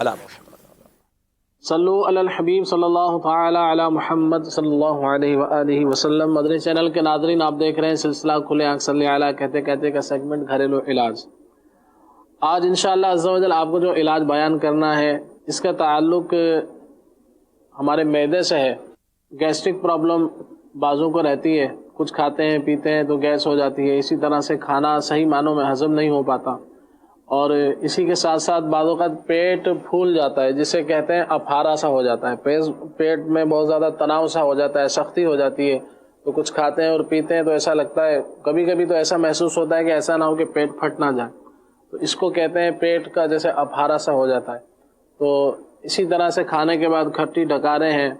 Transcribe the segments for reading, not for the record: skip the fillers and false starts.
علی محمد۔ صلو علی الحبیب صلی اللہ تعالی علی محمد صلی اللہ علیہ وآلہ وسلم۔ مدنی چینل کے ناظرین، آپ دیکھ رہے ہیں سلسلہ کھلے آنکھ صلی علی کہتے کہتے کا سیگمنٹ گھریلو علاج۔ آج انشاءاللہ عز و جل آپ کو جو علاج بیان کرنا ہے اس کا تعلق ہمارے معدے سے ہے۔ گیسٹرک پرابلم بعضوں کو رہتی ہے، کچھ کھاتے ہیں پیتے ہیں تو گیس ہو جاتی ہے، اسی طرح سے کھانا صحیح معنوں میں ہضم نہیں ہو پاتا، اور اسی کے ساتھ ساتھ بعض اوقات پیٹ پھول جاتا ہے جسے کہتے ہیں اپھارا سا ہو جاتا ہے، پیٹ میں بہت زیادہ تناؤ سا ہو جاتا ہے، سختی ہو جاتی ہے، تو کچھ کھاتے ہیں اور پیتے ہیں تو ایسا لگتا ہے، کبھی کبھی تو ایسا محسوس ہوتا ہے کہ ایسا نہ ہو کہ پیٹ پھٹ نہ جائے، تو اس کو کہتے ہیں پیٹ کا جیسے اپھارا سا ہو جاتا ہے۔ تو اسی طرح سے کھانے کے بعد کھٹی ڈکاریں ہیں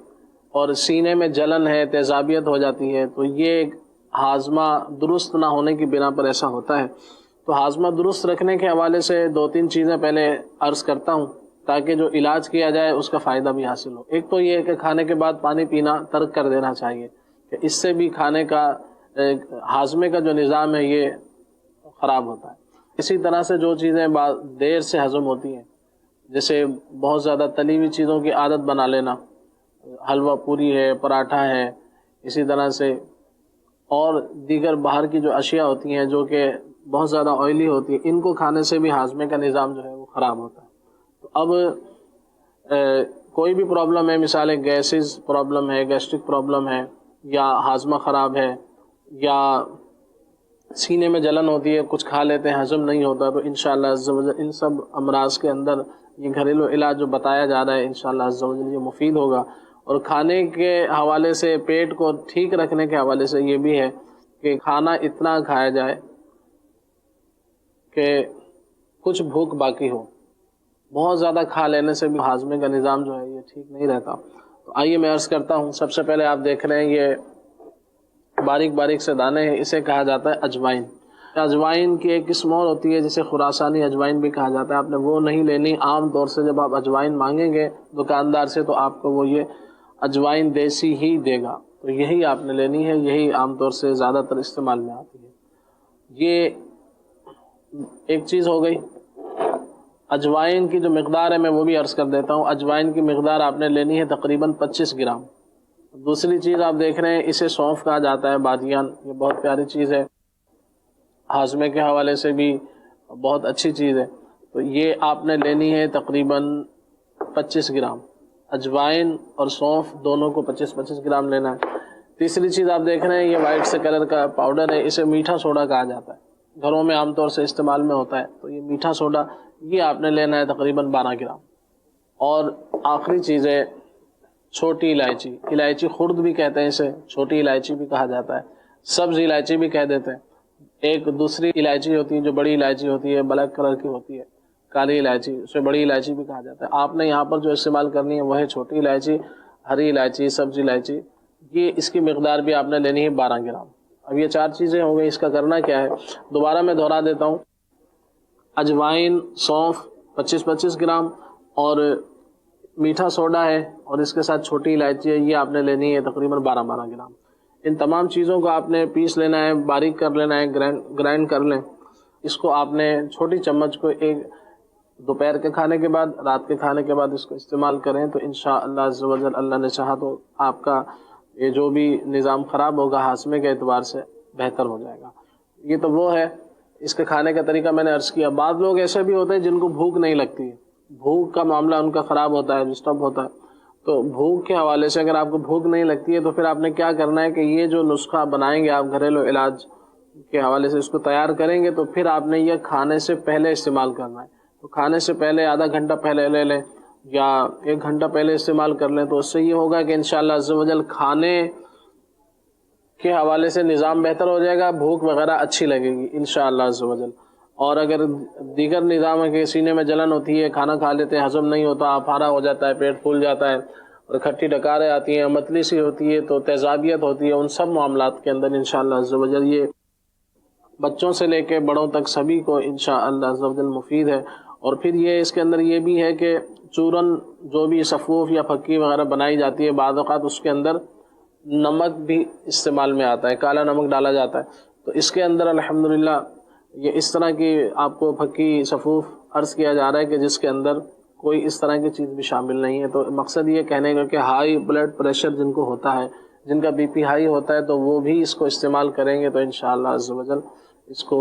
اور سینے میں جلن ہے، تیزابیت ہو جاتی ہے، تو یہ ہاضمہ درست نہ ہونے کی بنا پر ایسا ہوتا ہے۔ تو ہاضمہ درست رکھنے کے حوالے سے دو تین چیزیں پہلے عرض کرتا ہوں تاکہ جو علاج کیا جائے اس کا فائدہ بھی حاصل ہو۔ ایک تو یہ کہ کھانے کے بعد پانی پینا ترک کر دینا چاہیے، کہ اس سے بھی کھانے کا ہاضمے کا جو نظام ہے یہ خراب ہوتا ہے۔ اسی طرح سے جو چیزیں دیر سے ہضم ہوتی ہیں، جیسے بہت زیادہ تلی ہوئی چیزوں کی عادت بنا لینا، حلوہ پوری ہے، پراٹھا ہے، اسی طرح سے اور دیگر باہر کی جو اشیاء ہوتی ہیں جو کہ بہت زیادہ آئلی ہوتی ہے، ان کو کھانے سے بھی ہاضمے کا نظام جو ہے وہ خراب ہوتا ہے۔ تو اب کوئی بھی پرابلم ہے، مثال گیسز پرابلم ہے، گیسٹرک پرابلم ہے، یا ہاضمہ خراب ہے، یا سینے میں جلن ہوتی ہے، کچھ کھا لیتے ہیں ہضم نہیں ہوتا، تو انشاءاللہ عز و جل ان سب امراض کے اندر یہ گھریلو علاج جو بتایا جا رہا ہے انشاءاللہ عز و جل یہ مفید ہوگا۔ اور کھانے کے حوالے سے، پیٹ کو ٹھیک رکھنے کے حوالے سے یہ بھی ہے کہ کھانا اتنا کھایا جائے کہ کچھ بھوک باقی ہو۔ بہت زیادہ کھا لینے سے بھی ہاضمے کا نظام جو ہے یہ ٹھیک نہیں رہتا۔ تو آئیے میں عرض کرتا ہوں، سب سے پہلے آپ دیکھ رہے ہیں یہ باریک باریک سے دانے ہیں، اسے کہا جاتا ہے اجوائن۔ اجوائن کی ایک قسم اور ہوتی ہے جسے خراسانی اجوائن بھی کہا جاتا ہے، آپ نے وہ نہیں لینی۔ عام طور سے جب آپ اجوائن مانگیں گے دکاندار سے تو آپ کو وہ یہ اجوائن دیسی ہی دے گا، تو یہی آپ نے لینی ہے، یہی عام طور سے زیادہ تر استعمال میں آتی ہے۔ یہ ایک چیز ہو گئی۔ اجوائن کی جو مقدار ہے میں وہ بھی عرض کر دیتا ہوں۔ اجوائن کی مقدار آپ نے لینی ہے تقریباً 25 گرام۔ دوسری چیز آپ دیکھ رہے ہیں اسے سونف کہا جاتا ہے، بادیان، یہ بہت پیاری چیز ہے، ہاضمے کے حوالے سے بھی بہت اچھی چیز ہے، تو یہ آپ نے لینی ہے تقریباً 25 گرام۔ اجوائن اور سونف دونوں کو 25 گرام لینا ہے۔ تیسری چیز آپ دیکھ رہے ہیں یہ وائٹ سے کلر کا پاؤڈر ہے، اسے میٹھا سوڈا کہا جاتا ہے، گھروں میں عام طور سے استعمال میں ہوتا ہے، تو یہ میٹھا سوڈا یہ آپ نے لینا ہے تقریباً 12 گرام۔ اور آخری چیز ہے چھوٹی الائچی، الائچی خرد بھی کہتے ہیں اسے، چھوٹی الائچی بھی کہا جاتا ہے، سبز الائچی بھی کہہ دیتے ہیں۔ ایک دوسری الائچی ہوتی ہے جو بڑی الائچی ہوتی ہے، بلیک کلر کی ہوتی ہے، کالی الائچی، اسے بڑی الائچی بھی کہا جاتا ہے۔ آپ نے یہاں پر جو استعمال کرنی ہے وہ ہے چھوٹی الائچی، ہری الائچی، سبز الائچی، یہ اس کی مقدار بھی آپ نے لینی ہے 12 گرام۔ اب یہ 4 چیزیں ہو گئی، اس کا کرنا کیا ہے دوبارہ میں دہرا دیتا ہوں۔ اجوائن، سونف 25 گرام، اور میٹھا سوڈا ہے، اور اس کے ساتھ چھوٹی الائچی ہے، یہ آپ نے لینی ہے تقریباً 12 گرام۔ ان تمام چیزوں کو آپ نے پیس لینا ہے، باریک کر لینا ہے، گرائنڈ کر لیں۔ اس کو آپ نے چھوٹی چمچ کو ایک دوپہر کے کھانے کے بعد، رات کے کھانے کے بعد اس کو استعمال کریں تو انشاءاللہ عز و جل اللہ نے چاہا تو آپ کا یہ جو بھی نظام خراب ہوگا ہاضمے کے اعتبار سے بہتر ہو جائے گا۔ یہ تو وہ ہے اس کے کھانے کا طریقہ میں نے عرض کیا۔ بعض لوگ ایسے بھی ہوتے ہیں جن کو بھوک نہیں لگتی ہے، بھوک کا معاملہ ان کا خراب ہوتا ہے، ڈسٹرب ہوتا ہے، تو بھوک کے حوالے سے اگر آپ کو بھوک نہیں لگتی ہے تو پھر آپ نے کیا کرنا ہے کہ یہ جو نسخہ بنائیں گے آپ گھریلو علاج کے حوالے سے اس کو تیار کریں گے تو پھر آپ نے یہ کھانے سے پہلے استعمال کرنا ہے۔ تو کھانے سے پہلے آدھا گھنٹہ پہلے لے لیں یا 1 گھنٹہ پہلے استعمال کر لیں، تو اس سے یہ ہوگا کہ انشاءاللہ عز و جل کھانے کے حوالے سے نظام بہتر ہو جائے گا، بھوک وغیرہ اچھی لگے گی انشاءاللہ عز و جل۔ اور اگر دیگر نظام ہے کہ سینے میں جلن ہوتی ہے، کھانا کھا لیتے ہیں ہضم نہیں ہوتا، آفارہ ہو جاتا ہے، پیٹ پھول جاتا ہے، اور کھٹی ڈکاریں آتی ہیں، متلی سی ہوتی ہے، تو تیزابیت ہوتی ہے، ان سب معاملات کے اندر انشاءاللہ عز و جل یہ بچوں سے لے کے بڑوں تک سبھی کو انشاءاللہ عز و جل مفید ہے۔ اور پھر یہ اس کے اندر یہ بھی ہے کہ چورن جو بھی صفوف یا پھکی وغیرہ بنائی جاتی ہے بعض اوقات اس کے اندر نمک بھی استعمال میں آتا ہے، کالا نمک ڈالا جاتا ہے، تو اس کے اندر الحمدللہ یہ اس طرح کی آپ کو پھکی صفوف عرض کیا جا رہا ہے کہ جس کے اندر کوئی اس طرح کی چیز بھی شامل نہیں ہے. تو مقصد یہ کہنے کا کہ ہائی بلڈ پریشر جن کو ہوتا ہے، جن کا بی پی ہائی ہوتا ہے، تو وہ بھی اس کو استعمال کریں گے تو انشاءاللہ عز و جل اس کو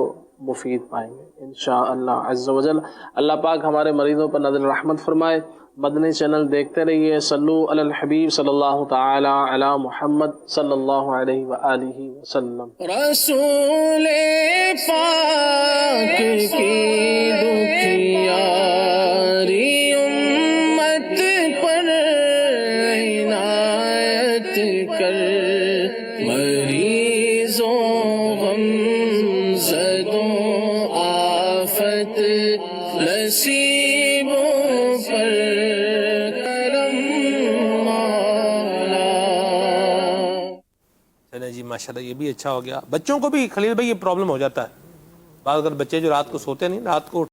مفید پائیں گے انشاءاللہ عز و جل. اللہ پاک ہمارے مریضوں پر نظر رحمت فرمائے. مدنی چینل دیکھتے رہیے. صلو علی الحبیب صلی اللہ تعالی علی محمد صلی اللہ علیہ وآلہ وسلم. رسول پاک کی دکھیاری امت پر عنایت کر، مریضوں غم زدوں آفت نصیبوں پر کرم مولا. چلیں جی ماشاءاللہ یہ بھی اچھا ہو گیا. بچوں کو بھی خلیل بھائی یہ پرابلم ہو جاتا ہے بعض، اگر بچے جو رات کو سوتے نہیں، رات کو